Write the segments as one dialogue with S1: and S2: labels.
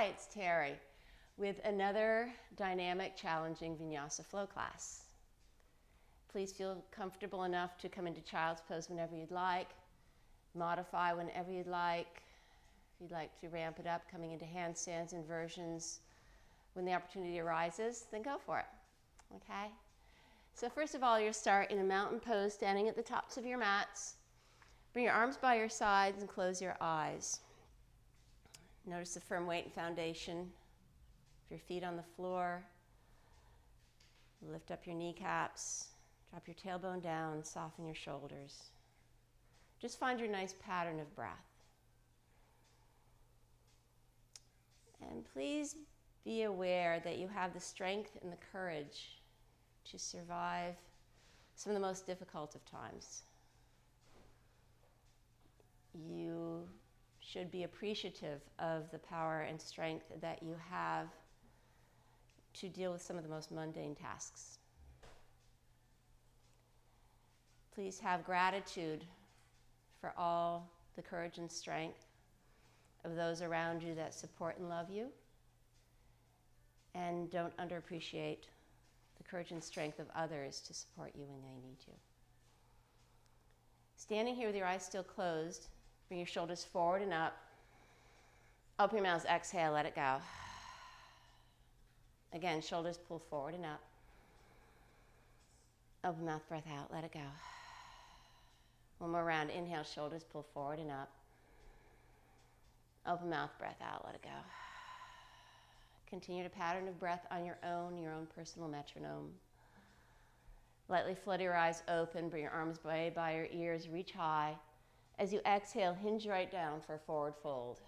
S1: it's Teri with another dynamic, challenging vinyasa flow class. Please feel comfortable enough to come into child's pose whenever you'd like, modify whenever you'd like. If you'd like to ramp it up, coming into handstands, inversions, when the opportunity arises, then go for it, okay? So first of all, you'll start in a mountain pose, standing at the tops of your mats. Bring your arms by your sides and close your eyes. Notice the firm weight and foundation of your feet on the floor. Lift up your kneecaps, drop your tailbone down, soften your shoulders. Just find your nice pattern of breath. And please be aware that you have the strength and the courage to survive some of the most difficult of times. You should be appreciative of the power and strength that you have to deal with some of the most mundane tasks. Please have gratitude for all the courage and strength of those around you that support and love you, and don't underappreciate the courage and strength of others to support you when they need you. Standing here with your eyes still closed, bring your shoulders forward and up. Open your mouth, exhale, let it go. Again, shoulders pull forward and up. Open mouth, breath out, let it go. One more round, inhale, shoulders pull forward and up. Open mouth, breath out, let it go. Continue a pattern of breath on your own personal metronome. Lightly flutter your eyes open, bring your arms by your ears, reach high. As you exhale, hinge right down for a forward fold.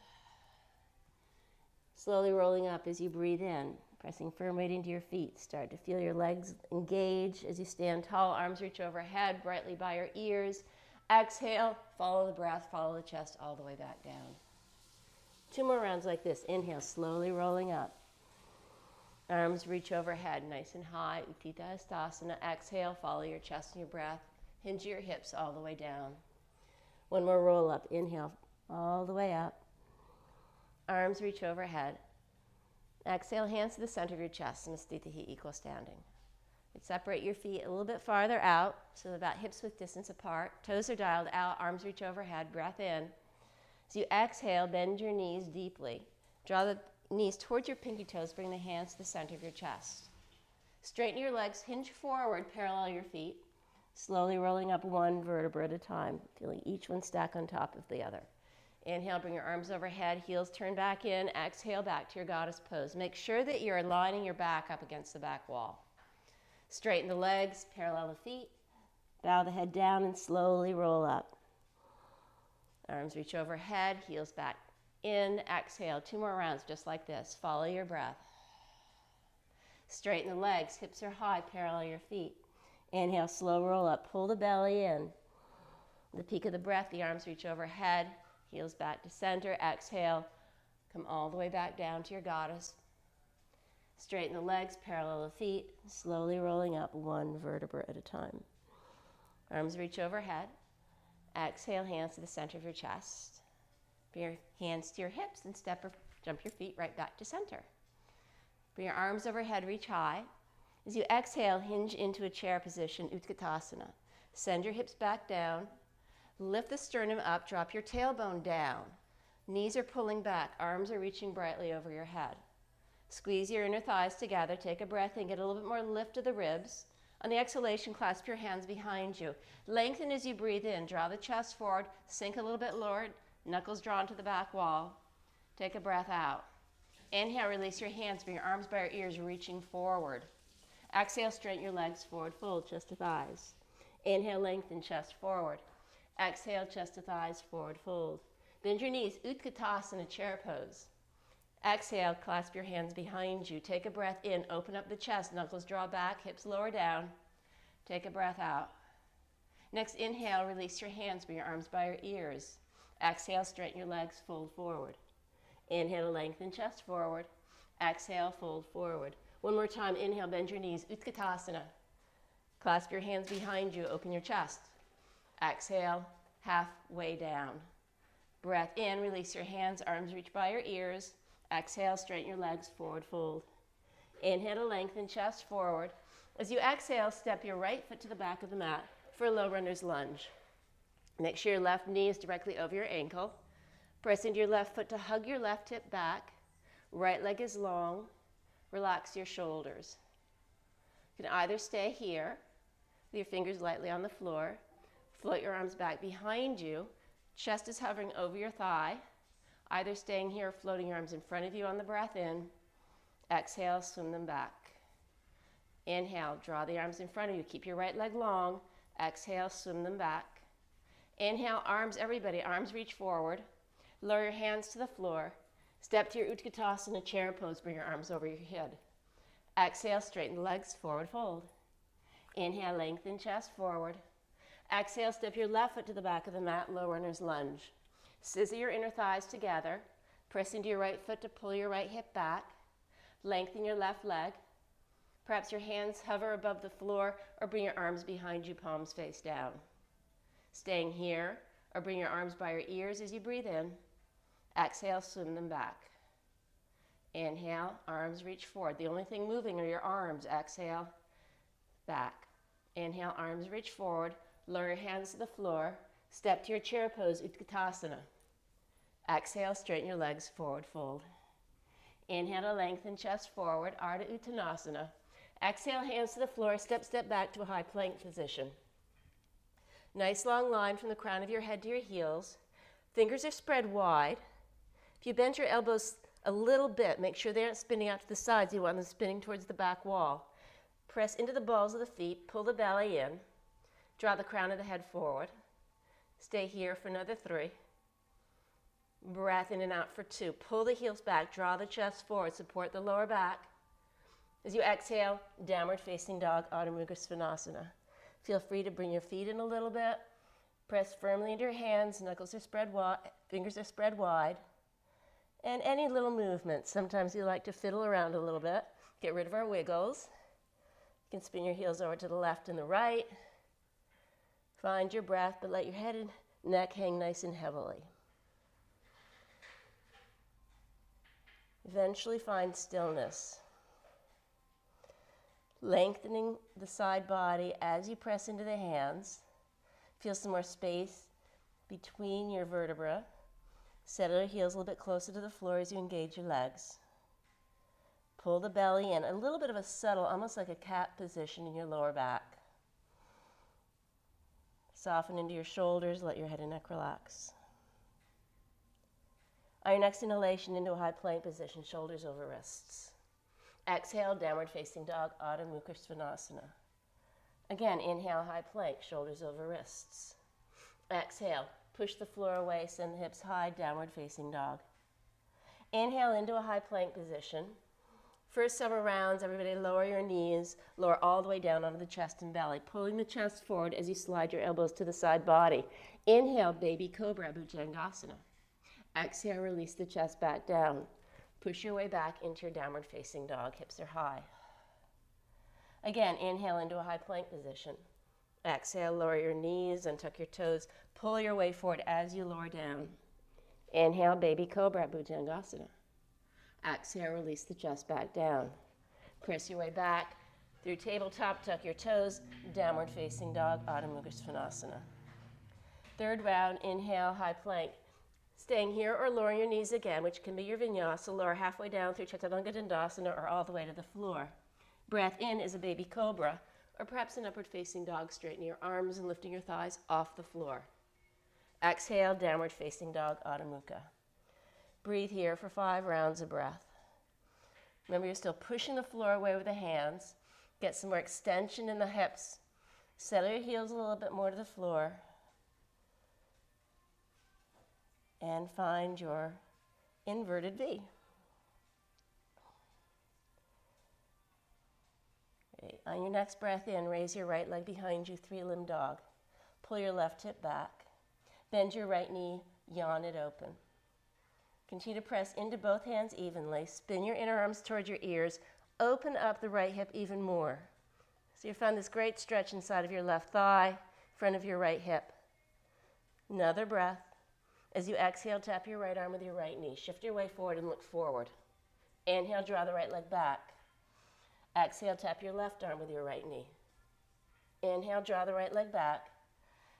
S1: Slowly rolling up as you breathe in, pressing firm weight into your feet. Start to feel your legs engage as you stand tall, arms reach overhead, brightly by your ears. Exhale, follow the breath, follow the chest all the way back down. 2 more rounds like this. Inhale, slowly rolling up. Arms reach overhead, nice and high, Utthita Hastasana. Exhale, follow your chest and your breath. Hinge your hips all the way down. 1 more roll up. Inhale, all the way up. Arms reach overhead. Exhale, hands to the center of your chest in a Sthita equal standing. Separate your feet a little bit farther out, so about hips width distance apart. Toes are dialed out, arms reach overhead, breath in. As you exhale, bend your knees deeply. Draw the knees towards your pinky toes, bring the hands to the center of your chest. Straighten your legs, hinge forward, parallel your feet. Slowly rolling up 1 vertebra at a time, feeling each one stack on top of the other. Inhale, bring your arms overhead, heels turn back in. Exhale, back to your goddess pose. Make sure that you're aligning your back up against the back wall. Straighten the legs, parallel the feet. Bow the head down and slowly roll up. Arms reach overhead, heels back in. Exhale, 2 more rounds just like this. Follow your breath. Straighten the legs, hips are high, parallel your feet. Inhale, slow roll up, pull the belly in. The peak of the breath, the arms reach overhead, heels back to center. Exhale, come all the way back down to your goddess. Straighten the legs, parallel the feet, slowly rolling up 1 vertebra at a time. Arms reach overhead. Exhale, hands to the center of your chest. Bring your hands to your hips and jump your feet right back to center. Bring your arms overhead, reach high. As you exhale, hinge into a chair position, Utkatasana. Send your hips back down. Lift the sternum up, drop your tailbone down. Knees are pulling back, arms are reaching brightly over your head. Squeeze your inner thighs together, take a breath in, get a little bit more lift of the ribs. On the exhalation, clasp your hands behind you. Lengthen as you breathe in, draw the chest forward, sink a little bit lower, knuckles drawn to the back wall. Take a breath out. Inhale, release your hands, bring your arms by your ears, reaching forward. Exhale, straighten your legs, forward fold, chest to thighs. Inhale, lengthen, chest forward. Exhale, chest to thighs, forward fold. Bend your knees, Utkatasana, chair pose. Exhale, clasp your hands behind you. Take a breath in, open up the chest, knuckles draw back, hips lower down. Take a breath out. Next, inhale, release your hands, bring your arms by your ears. Exhale, straighten your legs, fold forward. Inhale, lengthen chest forward. Exhale, fold forward. 1 more time, inhale, bend your knees, Utkatasana. Clasp your hands behind you, open your chest. Exhale, halfway down. Breath in, release your hands, arms reach by your ears. Exhale, straighten your legs, forward fold. Inhale to lengthen, chest forward. As you exhale, step your right foot to the back of the mat for a low runner's lunge. Make sure your left knee is directly over your ankle. Press into your left foot to hug your left hip back. Right leg is long. Relax your shoulders. You can either stay here with your fingers lightly on the floor. Float your arms back behind you. Chest is hovering over your thigh. Either staying here or floating your arms in front of you on the breath in. Exhale, swim them back. Inhale, draw the arms in front of you. Keep your right leg long. Exhale, swim them back. Inhale, arms, everybody, arms reach forward. Lower your hands to the floor. Step to your Utkatasana chair pose. Bring your arms over your head. Exhale, straighten the legs, forward fold. Inhale, lengthen chest forward. Exhale, step your left foot to the back of the mat, low runner's lunge. Scissor your inner thighs together. Press into your right foot to pull your right hip back. Lengthen your left leg. Perhaps your hands hover above the floor or bring your arms behind you, palms face down. Staying here or bring your arms by your ears as you breathe in. Exhale, swim them back. Inhale, arms reach forward. The only thing moving are your arms. Exhale, back. Inhale, arms reach forward. Lower your hands to the floor. Step to your chair pose, Utkatasana. Exhale, straighten your legs, forward fold. Inhale to lengthen chest forward, Ardha Uttanasana. Exhale, hands to the floor, step back to a high plank position. Nice long line from the crown of your head to your heels. Fingers are spread wide. If you bend your elbows a little bit, make sure they aren't spinning out to the sides. You want them spinning towards the back wall. Press into the balls of the feet, pull the belly in. Draw the crown of the head forward. Stay here for another 3. Breath in and out for 2. Pull the heels back, draw the chest forward, support the lower back. As you exhale, downward facing dog, Adho Mukha Svanasana. Feel free to bring your feet in a little bit. Press firmly into your hands, knuckles are spread wide, fingers are spread wide. And any little movements. Sometimes we like to fiddle around a little bit. Get rid of our wiggles. You can spin your heels over to the left and the right. Find your breath, but let your head and neck hang nice and heavily. Eventually find stillness. Lengthening the side body as you press into the hands. Feel some more space between your vertebrae. Settle your heels a little bit closer to the floor as you engage your legs. Pull the belly in, a little bit of a subtle, almost like a cat position in your lower back. Soften into your shoulders, let your head and neck relax. On your next inhalation, into a high plank position, shoulders over wrists. Exhale, downward facing dog, Adho Mukha Svanasana. Again, inhale, high plank, shoulders over wrists. Exhale, push the floor away, send the hips high, downward facing dog. Inhale into a high plank position. First several rounds, everybody lower your knees, lower all the way down onto the chest and belly, pulling the chest forward as you slide your elbows to the side body. Inhale, baby cobra, Bhujangasana. Exhale, release the chest back down. Push your way back into your downward facing dog, hips are high. Again, inhale into a high plank position. Exhale, lower your knees and tuck your toes. Pull your way forward as you lower down. Inhale, baby cobra, Bhujangasana. Exhale, release the chest back down. Press your way back through tabletop, tuck your toes, downward facing dog, Adho Mukha Svanasana. Third round, inhale, high plank. Staying here or lowering your knees again, which can be your vinyasa, lower halfway down through Chaturanga Dandasana or all the way to the floor. Breath in is a baby cobra, or perhaps an upward facing dog, straightening your arms and lifting your thighs off the floor. Exhale, downward facing dog, Adho Mukha. Breathe here for 5 rounds of breath. Remember, you're still pushing the floor away with the hands. Get some more extension in the hips. Settle your heels a little bit more to the floor. And find your inverted V. Great. On your next breath in, raise your right leg behind you, 3-limb dog. Pull your left hip back. Bend your right knee, yawn it open. Continue to press into both hands evenly. Spin your inner arms towards your ears. Open up the right hip even more. So you found this great stretch inside of your left thigh, front of your right hip. Another breath. As you exhale, tap your right arm with your right knee. Shift your way forward and look forward. Inhale, draw the right leg back. Exhale, tap your left arm with your right knee. Inhale, draw the right leg back.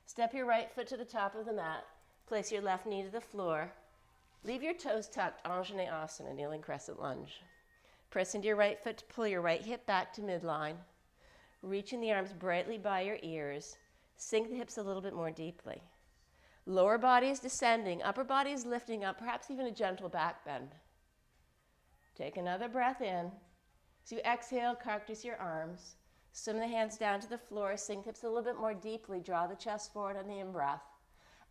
S1: Step your right foot to the top of the mat. Place your left knee to the floor. Leave your toes tucked, Anjaneyasana, kneeling crescent lunge. Press into your right foot to pull your right hip back to midline. Reaching the arms brightly by your ears. Sink the hips a little bit more deeply. Lower body is descending, upper body is lifting up, perhaps even a gentle back bend. Take another breath in. As you exhale, cactus your arms. Swim the hands down to the floor, sink hips a little bit more deeply. Draw the chest forward on the in-breath.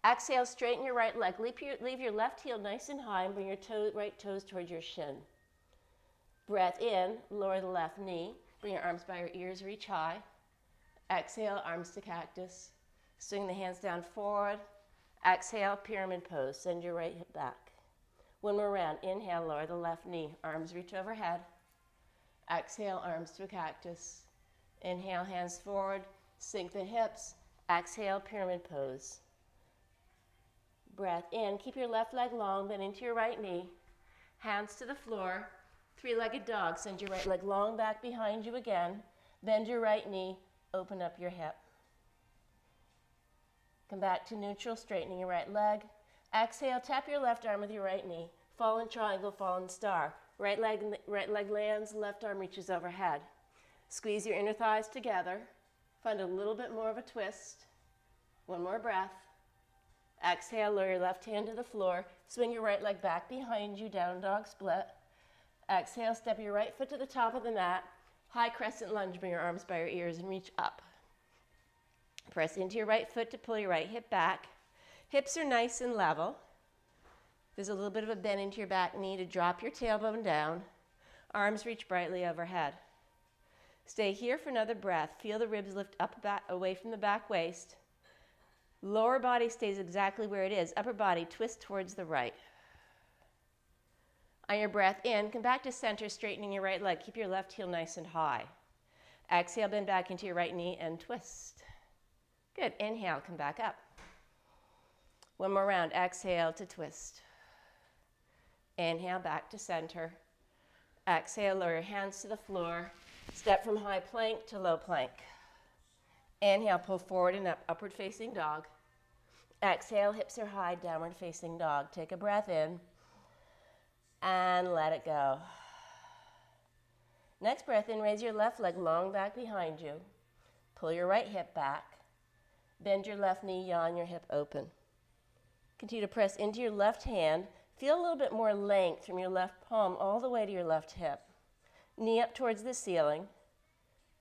S1: Exhale, straighten your right leg. Leave your left heel nice and high and bring your right toes towards your shin. Breath in, lower the left knee. Bring your arms by your ears, reach high. Exhale, arms to cactus. Swing the hands down forward. Exhale, pyramid pose. Send your right hip back. One more round. Inhale, lower the left knee. Arms reach overhead. Exhale, arms to a cactus. Inhale, hands forward. Sink the hips. Exhale, pyramid pose. Breath in. Keep your left leg long, bend into your right knee. Hands to the floor. Three-legged dog. Send your right leg long back behind you again. Bend your right knee. Open up your hip. Come back to neutral, straightening your right leg. Exhale, tap your left arm with your right knee. Fallen triangle, fallen star. Right leg lands, left arm reaches overhead. Squeeze your inner thighs together. Find a little bit more of a twist. One more breath. Exhale, lower your left hand to the floor. Swing your right leg back behind you, down dog split. Exhale, step your right foot to the top of the mat. High crescent lunge, bring your arms by your ears and reach up. Press into your right foot to pull your right hip back. Hips are nice and level. There's a little bit of a bend into your back knee to drop your tailbone down. Arms reach brightly overhead. Stay here for another breath. Feel the ribs lift up away from the back waist. Lower body stays exactly where it is. Upper body twist towards the right. On your breath in, come back to center, straightening your right leg. Keep your left heel nice and high. Exhale, bend back into your right knee and twist. Good. Inhale, come back up. One more round. Exhale to twist. Inhale, back to center. Exhale, lower your hands to the floor. Step from high plank to low plank. Inhale, pull forward and up, upward facing dog. Exhale, hips are high, downward facing dog. Take a breath in and let it go. Next breath in, raise your left leg long back behind you. Pull your right hip back. Bend your left knee, yawn your hip open. Continue to press into your left hand. Feel a little bit more length from your left palm all the way to your left hip. Knee up towards the ceiling.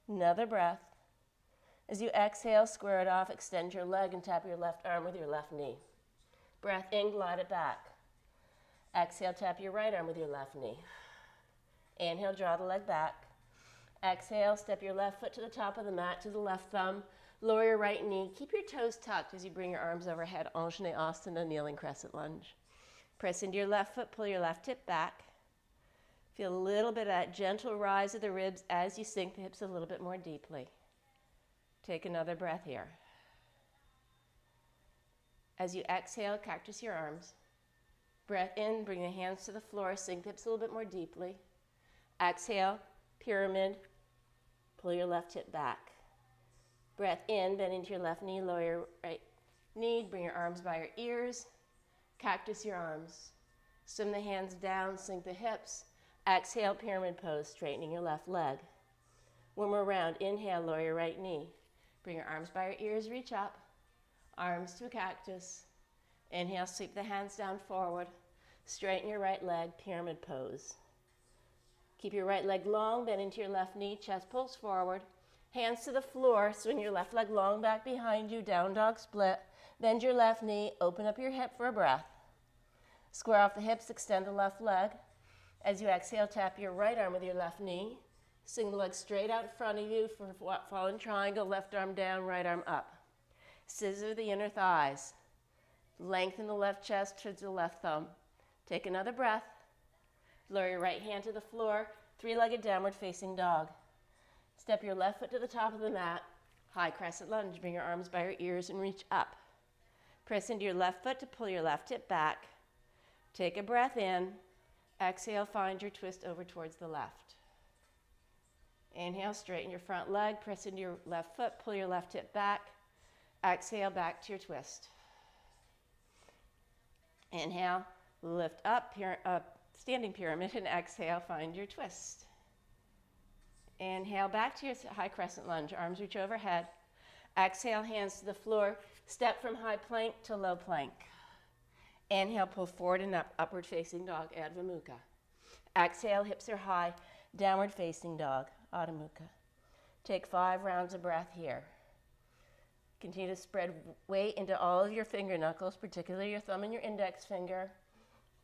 S1: Another breath. As you exhale, square it off, extend your leg and tap your left arm with your left knee. Breath in, glide it back. Exhale, tap your right arm with your left knee. Inhale, draw the leg back. Exhale, step your left foot to the top of the mat, to the left thumb. Lower your right knee. Keep your toes tucked as you bring your arms overhead. Anjaneyasana, kneeling crescent lunge. Press into your left foot, pull your left hip back. Feel a little bit of that gentle rise of the ribs as you sink the hips a little bit more deeply. Take another breath here. As you exhale, cactus your arms. Breath in, bring the hands to the floor, sink the hips a little bit more deeply. Exhale, pyramid, pull your left hip back. Breath in, bend into your left knee, lower your right knee, bring your arms by your ears, cactus your arms. Swim the hands down, sink the hips. Exhale, pyramid pose, straightening your left leg. One more round. Inhale, lower your right knee. Bring your arms by your ears, reach up. Arms to a cactus. Inhale, sweep the hands down forward. Straighten your right leg, pyramid pose. Keep your right leg long, bend into your left knee, chest pulls forward. Hands to the floor, swing your left leg long back behind you, down dog split. Bend your left knee, open up your hip for a breath. Square off the hips, extend the left leg. As you exhale, tap your right arm with your left knee. Swing the leg straight out in front of you for fallen triangle, left arm down, right arm up. Scissor the inner thighs. Lengthen the left chest towards the left thumb. Take another breath. Lower your right hand to the floor, three-legged downward facing dog. Step your left foot to the top of the mat. High crescent lunge. Bring your arms by your ears and reach up. Press into your left foot to pull your left hip back. Take a breath in. Exhale, find your twist over towards the left. Inhale, straighten your front leg, press into your left foot, pull your left hip back. Exhale, back to your twist. Inhale, lift up, standing pyramid, and exhale, find your twist. Inhale, back to your high crescent lunge, arms reach overhead. Exhale, hands to the floor, step from high plank to low plank. Inhale, pull forward and up, upward facing dog, Adho Mukha. Exhale, hips are high, downward facing dog, Adho Mukha. Take 5 rounds of breath here. Continue to spread weight into all of your finger knuckles, particularly your thumb and your index finger.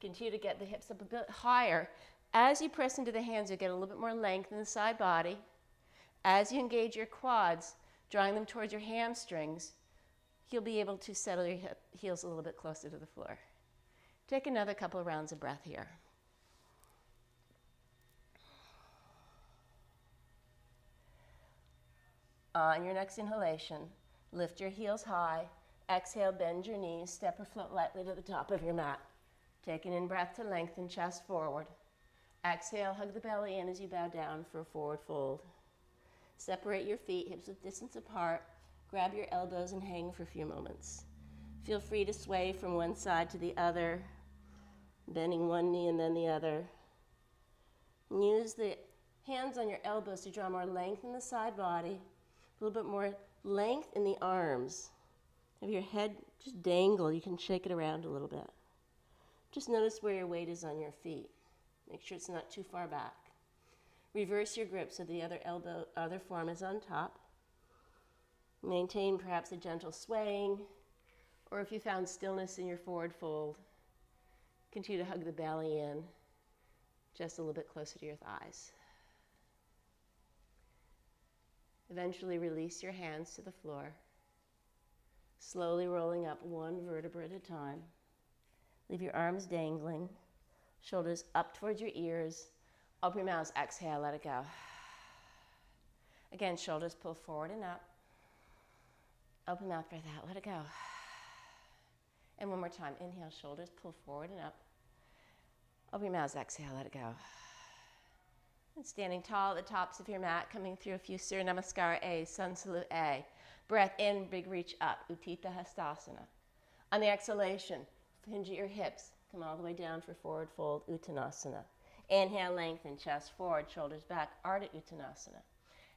S1: Continue to get the hips up a bit higher. As you press into the hands, you get a little bit more length in the side body. As you engage your quads, drawing them towards your hamstrings, you'll be able to settle your heels a little bit closer to the floor. Take another couple of rounds of breath here. On your next inhalation, lift your heels high. Exhale, bend your knees, step or float lightly to the top of your mat. Take an in-breath to lengthen chest forward. Exhale, hug the belly in as you bow down for a forward fold. Separate your feet, hips width distance apart. Grab your elbows and hang for a few moments. Feel free to sway from one side to the other, bending one knee and then the other. And use the hands on your elbows to draw more length in the side body, a little bit more length in the arms. Have your head just dangle. You can shake it around a little bit. Just notice where your weight is on your feet. Make sure it's not too far back. Reverse your grip so the other forearm is on top. Maintain perhaps a gentle swaying, or if you found stillness in your forward fold, continue to hug the belly in just a little bit closer to your thighs. Eventually release your hands to the floor, slowly rolling up one vertebra at a time. Leave your arms dangling, shoulders up towards your ears. Open your mouths, exhale, let it go. Again, shoulders pull forward and up. Open mouth, breath out, let it go. And one more time, inhale, shoulders pull forward and up. Open your mouths, exhale, let it go. And standing tall at the tops of your mat, coming through a few Surya Namaskar A, Sun Salute A. Breath in, big reach up, Utthita Hastasana. On the exhalation, hinge at your hips, come all the way down for forward fold, Uttanasana. Inhale, lengthen, chest forward, shoulders back, Ardha Uttanasana.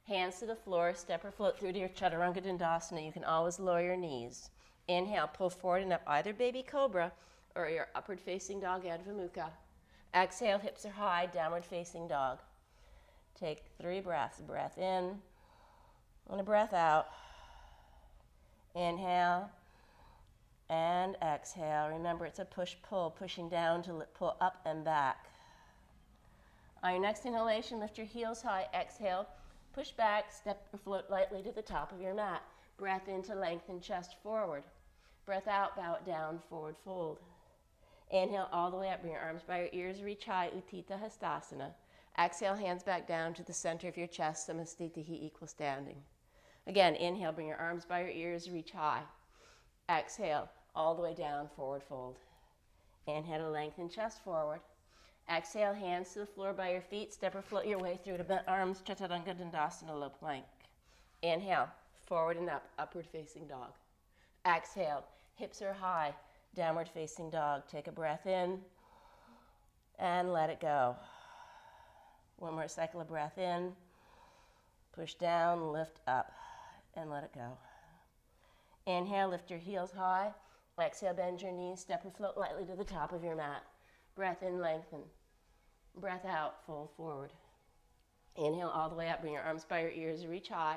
S1: Hands to the floor, step or float through to your Chaturanga Dandasana. You can always lower your knees. Inhale, pull forward and up, either baby cobra or your upward facing dog, Adho Mukha. Exhale, hips are high, downward facing dog. Take 3 breaths. Breath in and a breath out. Inhale and exhale. Remember, it's a push-pull, pushing down to pull up and back. On your next inhalation, lift your heels high. Exhale, push back, step or float lightly to the top of your mat. Breath in to lengthen chest forward. Breath out, bow it down, forward fold. Inhale all the way up, bring your arms by your ears, reach high, Utthita Hastasana. Exhale, hands back down to the center of your chest, Samastita, equal standing. Again, inhale, bring your arms by your ears, reach high. Exhale, all the way down, forward fold. Inhale to lengthen chest forward. Exhale, hands to the floor by your feet, step or float your way through to bent arms, Chaturanga Dandasana, low plank. Inhale, forward and up, upward facing dog. Exhale, hips are high, downward facing dog. Take a breath in and let it go. One more cycle of breath in, push down, lift up, and let it go. Inhale, lift your heels high. Exhale, bend your knees, step or float lightly to the top of your mat. Breath in, lengthen. Breath out, fold forward. Inhale all the way up, bring your arms by your ears, reach high.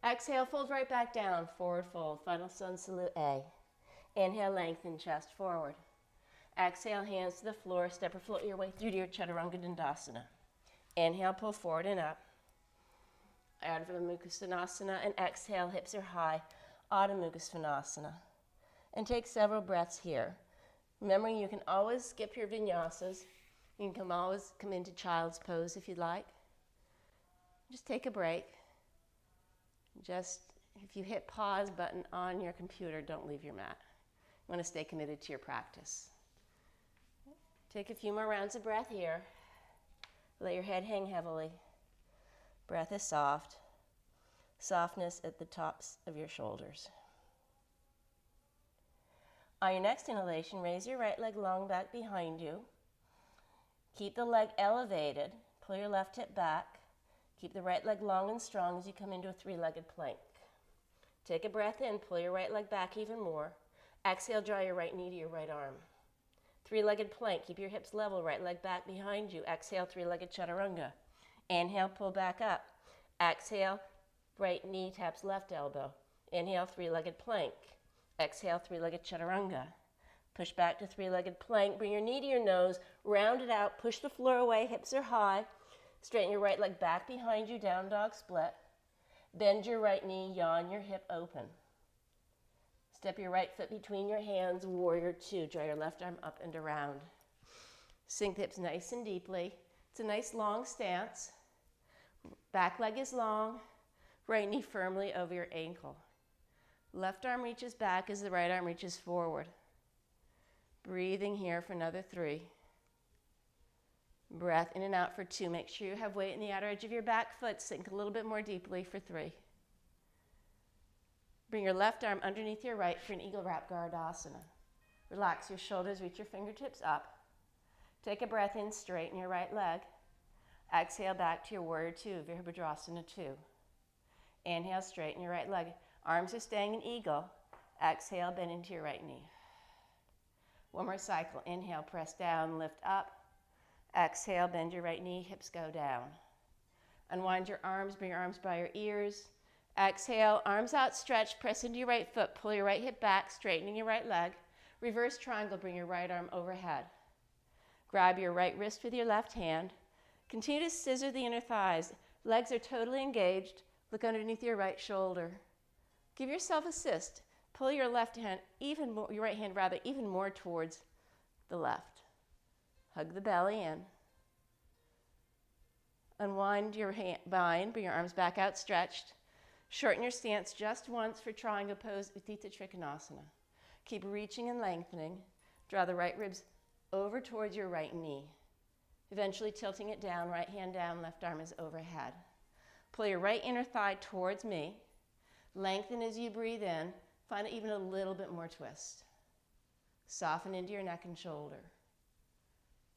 S1: Exhale, fold right back down, forward fold, final Sun Salute A. Inhale, lengthen, chest forward. Exhale, hands to the floor, step or float your way through to your Chaturanga Dandasana. Inhale, pull forward and up. Ardha Mukha Svanasana, and exhale, hips are high, Adho Mukha Svanasana. And take several breaths here. Remembering you can always skip your vinyasas. You can always come into child's pose if you'd like. Just take a break. Just, if you hit pause button on your computer, don't leave your mat. You want to stay committed to your practice. Take a few more rounds of breath here. Let your head hang heavily. Breath is soft. Softness at the tops of your shoulders. On your next inhalation, raise your right leg long back behind you. Keep the leg elevated. Pull your left hip back. Keep the right leg long and strong as you come into a three-legged plank. Take a breath in. Pull your right leg back even more. Exhale, draw your right knee to your right arm. Three-legged plank. Keep your hips level. Right leg back behind you. Exhale, three-legged chaturanga. Inhale, pull back up. Exhale, right knee taps left elbow. Inhale, three-legged plank. Exhale, three-legged chaturanga. Push back to three-legged plank. Bring your knee to your nose. Round it out. Push the floor away. Hips are high. Straighten your right leg back behind you. Down dog split. Bend your right knee. Yawn your hip open. Step your right foot between your hands. Warrior two. Draw your left arm up and around. Sink the hips nice and deeply. It's a nice long stance. Back leg is long. Right knee firmly over your ankle. Left arm reaches back as the right arm reaches forward. Breathing here for another 3. Breath in and out for 2. Make sure you have weight in the outer edge of your back foot. Sink a little bit more deeply for 3. Bring your left arm underneath your right for an eagle wrap Garudasana. Relax your shoulders, reach your fingertips up. Take a breath in, straighten your right leg. Exhale back to your warrior two, Virabhadrasana 2. Inhale, straighten your right leg. Arms are staying in eagle. Exhale, bend into your right knee. One more cycle. Inhale, press down, lift up. Exhale, bend your right knee, hips go down. Unwind your arms, bring your arms by your ears. Exhale, arms outstretched, press into your right foot, pull your right hip back, straightening your right leg. Reverse triangle, bring your right arm overhead. Grab your right wrist with your left hand. Continue to scissor the inner thighs. Legs are totally engaged. Look underneath your right shoulder. Give yourself assist. Pull your left hand even more, your right hand rather, even more towards the left. Hug the belly in. Unwind your bind, bring your arms back outstretched. Shorten your stance just once for triangle pose, Utthita Trikonasana. Keep reaching and lengthening. Draw the right ribs over towards your right knee. Eventually tilting it down, right hand down, left arm is overhead. Pull your right inner thigh towards me. Lengthen as you breathe in. Find even a little bit more twist. Soften into your neck and shoulder.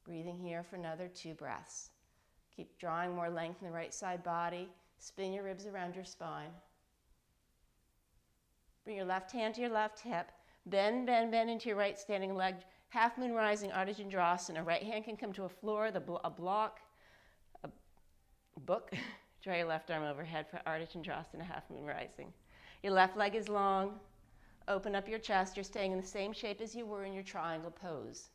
S1: Breathing here for another 2 breaths. Keep drawing more length in the right side body. Spin your ribs around your spine. Bring your left hand to your left hip. Bend, bend, bend into your right standing leg. Half moon rising, Ardha Chandrasana. Right hand can come to a floor, a block, a book. Draw your left arm overhead for Ardha Chandrasana, half moon rising. Your left leg is long. Open up your chest. You're staying in the same shape as you were in your triangle pose.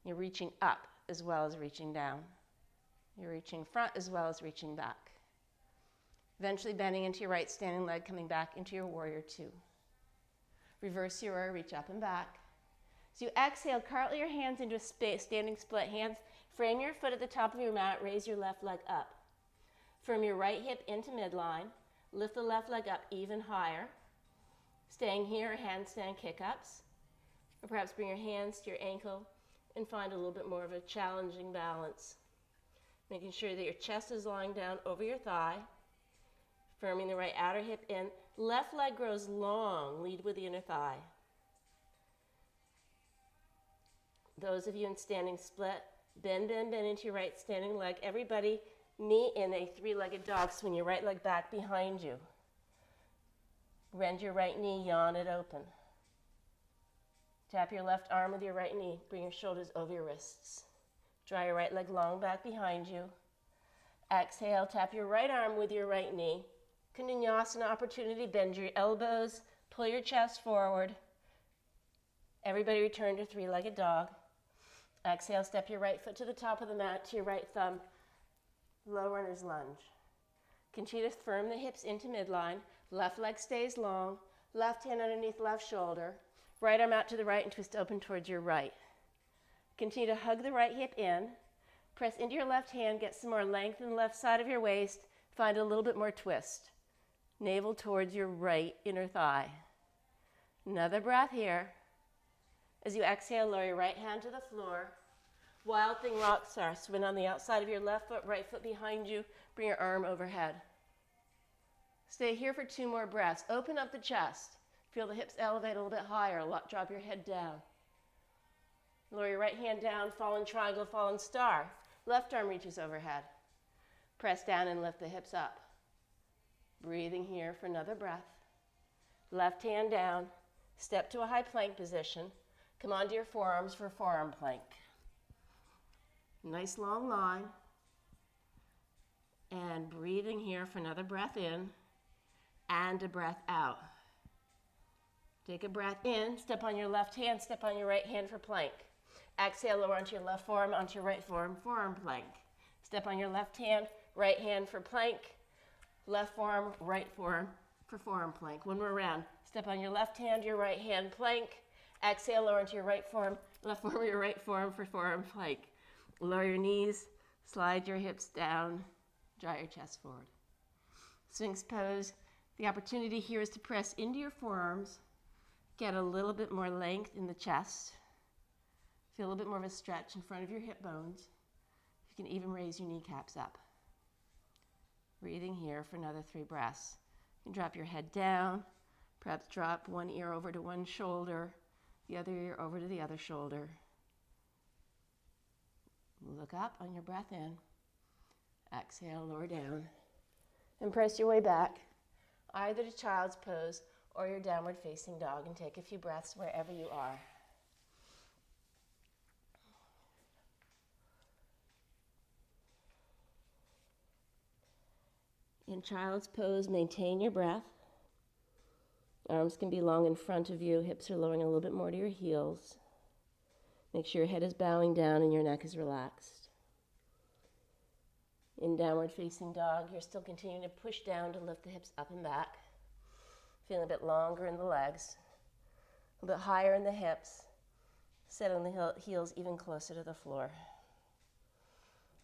S1: You're reaching up as well as reaching down. You're reaching front as well as reaching back. Eventually bending into your right standing leg, coming back into your warrior two. Reverse your reach up and back. As you exhale, cartwheel your hands into a standing split. Hands, frame your foot at the top of your mat. Raise your left leg up. Firm your right hip into midline. Lift the left leg up even higher. Staying here, handstand kick-ups. Or perhaps bring your hands to your ankle and find a little bit more of a challenging balance. Making sure that your chest is lying down over your thigh. Firming the right outer hip in. Left leg grows long. Lead with the inner thigh. Those of you in standing split, bend, bend, bend into your right standing leg. Everybody meet in a 3-legged dog. Swing your right leg back behind you. Bend your right knee, yawn it open. Tap your left arm with your right knee. Bring your shoulders over your wrists. Draw your right leg long back behind you. Exhale, tap your right arm with your right knee. Kondinyasana opportunity, bend your elbows, pull your chest forward. Everybody return to 3-legged dog. Exhale, step your right foot to the top of the mat, to your right thumb, low runner's lunge. Continue to firm the hips into midline. Left leg stays long. Left hand underneath left shoulder. Right arm out to the right and twist open towards your right. Continue to hug the right hip in. Press into your left hand. Get some more length in the left side of your waist. Find a little bit more twist. Navel towards your right inner thigh. Another breath here. As you exhale, lower your right hand to the floor. Wild Thing Rock Star. Swing on the outside of your left foot, right foot behind you. Bring your arm overhead. Stay here for 2 more breaths. Open up the chest. Feel the hips elevate a little bit higher. Drop your head down. Lower your right hand down, fallen triangle, fallen star. Left arm reaches overhead. Press down and lift the hips up. Breathing here for another breath. Left hand down. Step to a high plank position. Come onto your forearms for forearm plank. Nice long line. And breathing here for another breath in and a breath out. Take a breath in, step on your left hand, step on your right hand for plank. Exhale, lower onto your left forearm, onto your right forearm, forearm plank. Step on your left hand, right hand for plank. Left forearm, right forearm for forearm plank. One more round. Step on your left hand, your right hand plank. Exhale, lower onto your right forearm, left forearm, your right forearm for forearm plank. Lower your knees, slide your hips down, draw your chest forward. Sphinx pose. The opportunity here is to press into your forearms, get a little bit more length in the chest, feel a little bit more of a stretch in front of your hip bones. You can even raise your kneecaps up. Breathing here for another 3 breaths. You can drop your head down, perhaps drop one ear over to one shoulder, the other ear over to the other shoulder. Look up on your breath in. Exhale, lower down. And press your way back, either to child's pose or your downward facing dog, and take a few breaths wherever you are. In child's pose, maintain your breath. Arms can be long in front of you, hips are lowering a little bit more to your heels. Make sure your head is bowing down and your neck is relaxed. In downward facing dog, you're still continuing to push down to lift the hips up and back. Feeling a bit longer in the legs, a bit higher in the hips, settling the heels even closer to the floor.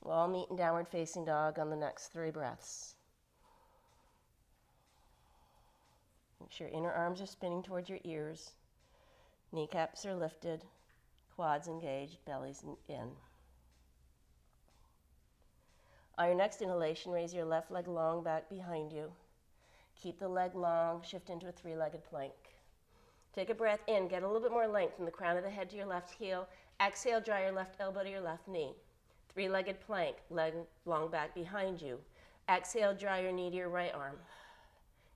S1: We'll all meet in downward facing dog on the next 3 breaths. Make sure inner arms are spinning towards your ears, kneecaps are lifted, quads engaged, bellies in. On your next inhalation, raise your left leg long back behind you. Keep the leg long, shift into a 3-legged plank. Take a breath in, get a little bit more length from the crown of the head to your left heel. Exhale, draw your left elbow to your left knee. 3-legged plank, leg long back behind you. Exhale, draw your knee to your right arm.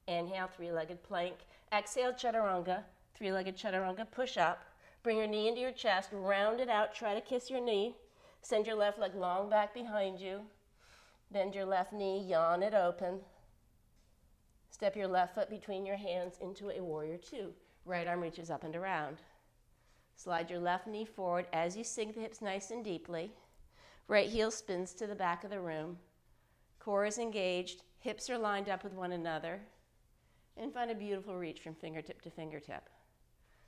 S1: Inhale, 3-legged plank. Exhale, chaturanga, 3-legged chaturanga, push up. Bring your knee into your chest, round it out, try to kiss your knee. Send your left leg long back behind you. Bend your left knee, yawn it open. Step your left foot between your hands into a warrior 2. Right arm reaches up and around. Slide your left knee forward as you sink the hips nice and deeply. Right heel spins to the back of the room. Core is engaged, hips are lined up with one another. And find a beautiful reach from fingertip to fingertip.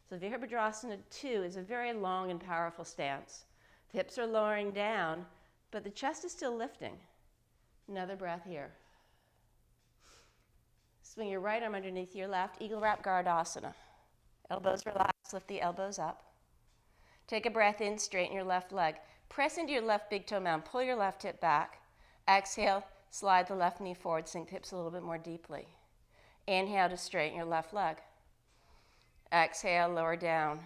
S1: So Virabhadrasana 2 is a very long and powerful stance. The hips are lowering down, but the chest is still lifting. Another breath here. Swing your right arm underneath your left, Eagle Wrap Gardasana. Elbows relaxed, lift the elbows up. Take a breath in, straighten your left leg. Press into your left big toe mound, pull your left hip back. Exhale, slide the left knee forward, sink the hips a little bit more deeply. Inhale to straighten your left leg. Exhale, lower down.